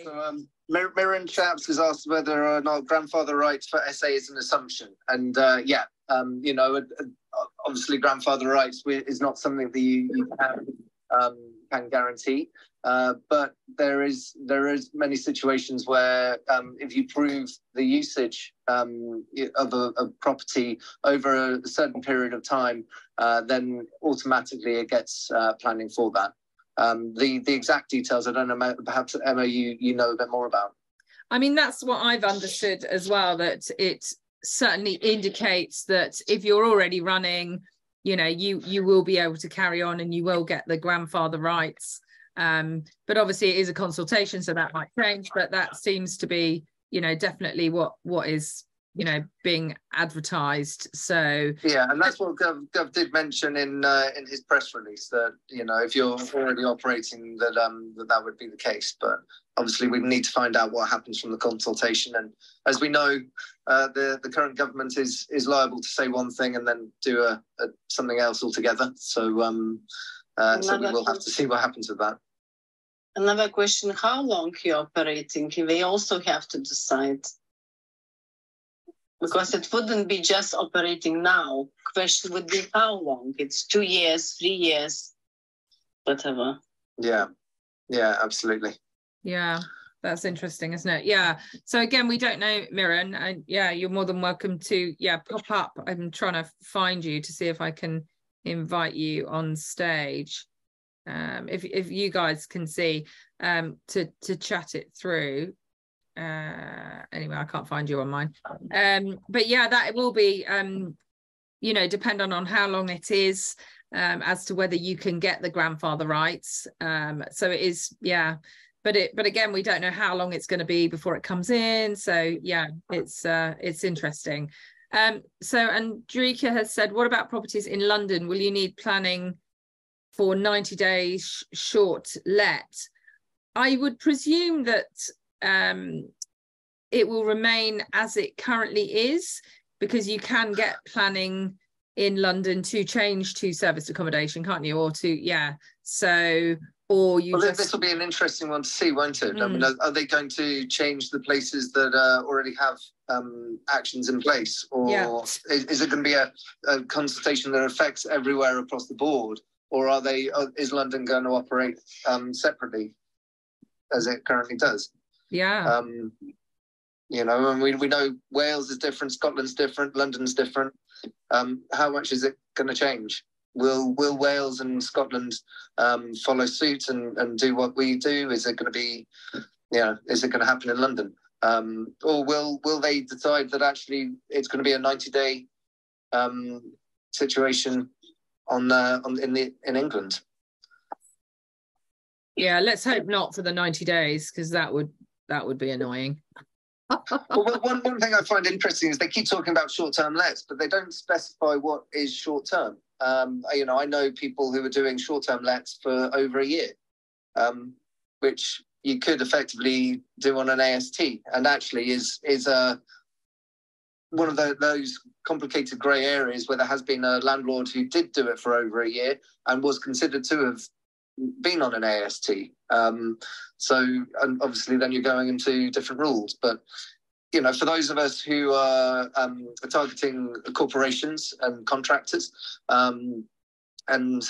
So Mirren Chaps has asked whether or not grandfather rights for SA is an assumption, and you know, obviously grandfather rights is not something that you can guarantee, but there is many situations where if you prove the usage of a property over a certain period of time, then automatically it gets planning for that. The exact details, I don't know, perhaps Emma, you know a bit more about. I mean, that's what I've understood as well, that it certainly indicates that if you're already running, you know, you will be able to carry on and you will get the grandfather rights. But obviously it is a consultation, so that might change, but that seems to be, you know, definitely what is, you know, being advertised. So yeah, and that's what Gov did mention in his press release, that, you know, if you're already operating, that would be the case. But obviously we need to find out what happens from the consultation, and as we know, the current government is liable to say one thing and then do something else altogether. So so we will have to see what happens with that. Another question: how long you're operating? They also have to decide. Because it wouldn't be just operating now. Question would be how long? It's 2 years, 3 years, whatever. Yeah, absolutely. Yeah, that's interesting, isn't it? Yeah. So again, we don't know, Mirren. And yeah, you're more than welcome to pop up. I'm trying to find you to see if I can invite you on stage. If you guys can see, to chat it through. Anyway, I can't find you on mine, but yeah, that will be you know, dependent on how long it is, as to whether you can get the grandfather rights. So it is, yeah, but again, we don't know how long it's going to be before it comes in. So yeah, it's interesting. So, and Drika has said, what about properties in London? Will you need planning for 90 days short let? I would presume that it will remain as it currently is, because you can get planning in London to change to serviced accommodation, can't you? Or to, so, or you this will be an interesting one to see, won't it? I mean, are they going to change the places that already have actions in place? Or is it going to be a consultation that affects everywhere across the board? Or is London going to operate separately as it currently does? Yeah. You know, and we know Wales is different, Scotland's different, London's different. How much is it going to change? Will Wales and Scotland follow suit and do what we do? Is it going to be, is it going to happen in London? Or will they decide that actually it's going to be a 90-day situation in England? Yeah, let's hope not for the 90 days, because that would be annoying. Well, one thing I find interesting is they keep talking about short-term lets, but they don't specify what is short-term. You know, I know people who are doing short-term lets for over a year, which you could effectively do on an AST, and actually is one of those complicated grey areas where there has been a landlord who did do it for over a year and was considered to have been on an AST. So and obviously then you're going into different rules. But, you know, for those of us who are targeting corporations and contractors and,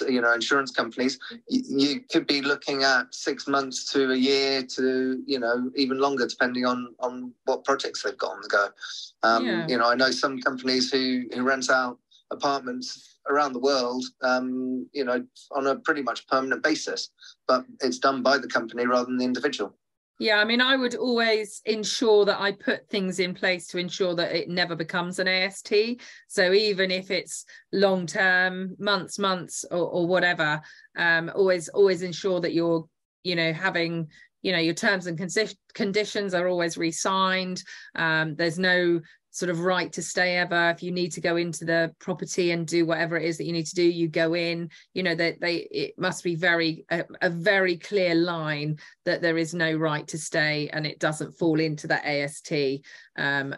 you know, insurance companies, you could be looking at 6 months to a year to, you know, even longer, depending on what projects they've got on the go. You know, I know some companies who rent out apartments around the world, you know, on a pretty much permanent basis, but it's done by the company rather than the individual. Yeah, I mean, I would always ensure that I put things in place to ensure that it never becomes an AST. So even if it's long term, months or whatever, always ensure that you're, you know, having, you know, your terms and conditions are always re-signed. There's no sort of right to stay ever. If you need to go into the property and do whatever it is that you need to do, you go in. You know, that it must be a very clear line that there is no right to stay and it doesn't fall into that AST.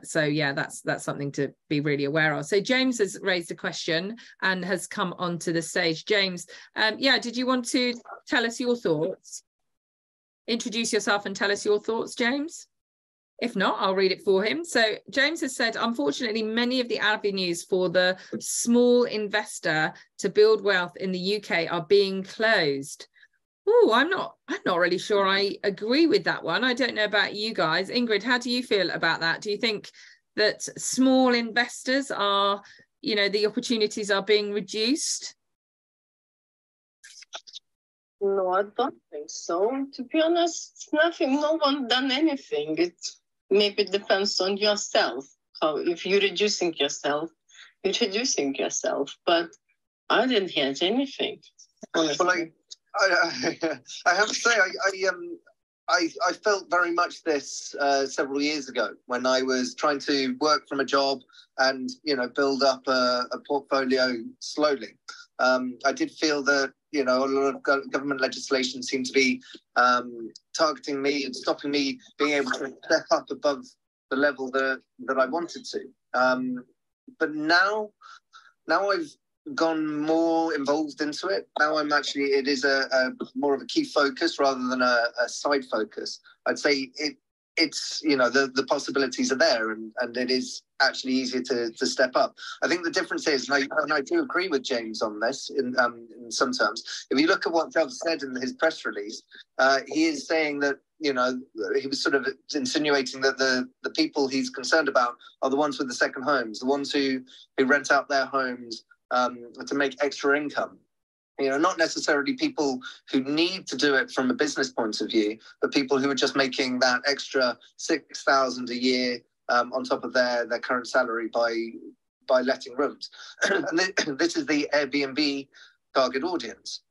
So yeah, that's something to be really aware of. So James has raised a question and has come onto the stage. James, did you want to tell us your thoughts? introduce yourself and tell us your thoughts, James? If not, I'll read it for him. So James has said, unfortunately, many of the avenues for the small investor to build wealth in the UK are being closed. Oh, I'm not really sure I agree with that one. I don't know about you guys. Ingrid, how do you feel about that? Do you think that small investors are, you know, the opportunities are being reduced? No, I don't think so. To be honest, nothing. No one done anything. It maybe depends on yourself. How if you're reducing yourself, you're reducing yourself. But I didn't hear anything. Honestly. Well, I have to say, I felt very much this several years ago when I was trying to work from a job and, you know, build up a portfolio slowly. I did feel that, you know, a lot of government legislation seemed to be targeting me and stopping me being able to step up above the level that I wanted to. But now I've gone more involved into it. Now it is a more of a key focus rather than a side focus. I'd say it's, you know, the possibilities are there, and it is actually easier to step up. I think the difference is, and I do agree with James on this in some terms, if you look at what Dove said in his press release, he is saying that, you know, he was sort of insinuating that the people he's concerned about are the ones with the second homes, the ones who rent out their homes to make extra income. You know, not necessarily people who need to do it from a business point of view, but people who are just making that extra $6,000 a year on top of their current salary by letting rooms. And this is the Airbnb target audience,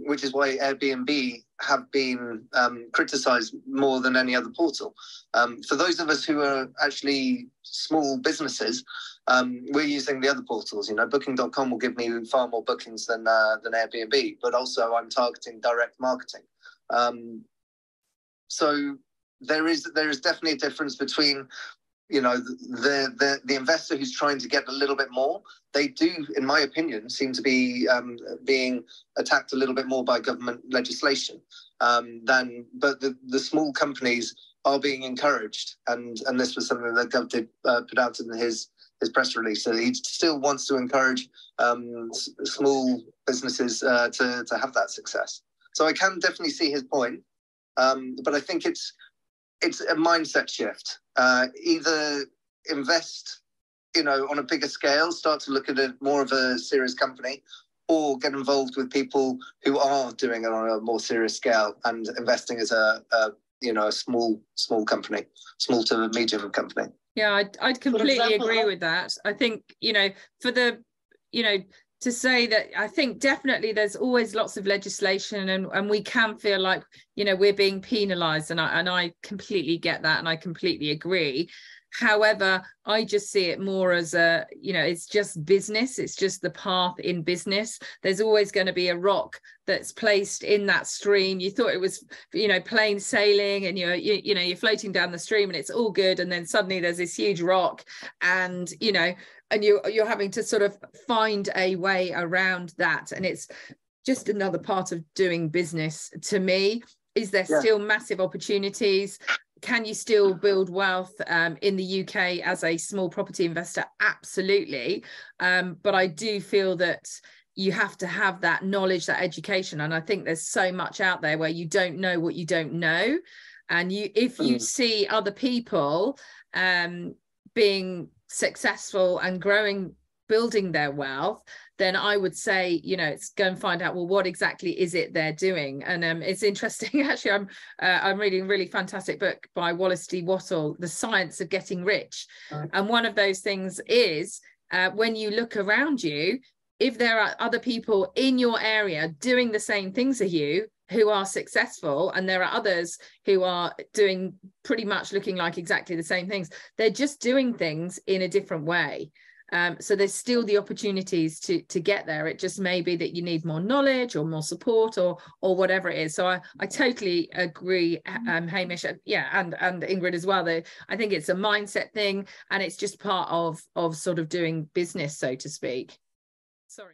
which is why Airbnb have been criticised more than any other portal. For those of us who are actually small businesses, we're using the other portals. You know, Booking.com will give me far more bookings than Airbnb, but also I'm targeting direct marketing. So there is definitely a difference between, you know, the investor who's trying to get a little bit more. They do, in my opinion, seem to be being attacked a little bit more by government legislation but the small companies are being encouraged, and this was something that Gov did put out in his press release. So he still wants to encourage small businesses to have that success. So I can definitely see his point, but I think it's a mindset shift. Either invest, you know, on a bigger scale, start to look at it more of a serious company, or get involved with people who are doing it on a more serious scale and investing as a small company, small to medium company. Yeah, I'd completely agree with that. I think, you know, to say that, I think definitely there's always lots of legislation and we can feel like, you know, we're being penalised, and I completely get that, and I completely agree. However, I just see it more as a, you know, it's just business. It's just the path in business. There's always going to be a rock that's placed in that stream. You thought it was, you know, plain sailing, and you're floating down the stream and it's all good. And then suddenly there's this huge rock, and, you know, and you're having to sort of find a way around that. And it's just another part of doing business to me. Is there still massive opportunities? Can you still build wealth in the UK as a small property investor? Absolutely. But I do feel that you have to have that knowledge, that education. And I think there's so much out there where you don't know what you don't know. And if you see other people being successful and growing, building their wealth, then I would say, you know, it's go and find out, well, what exactly is it they're doing? And it's interesting, actually, I'm reading a really fantastic book by Wallace D. Wattle, The Science of Getting Rich. And one of those things is when you look around you, if there are other people in your area doing the same things as you who are successful, and there are others who are doing pretty much looking like exactly the same things, they're just doing things in a different way. So there's still the opportunities to get there. It just may be that you need more knowledge or more support or whatever it is. So I totally agree, Hamish, and Ingrid as well. I think it's a mindset thing, and it's just part of sort of doing business, so to speak. Sorry.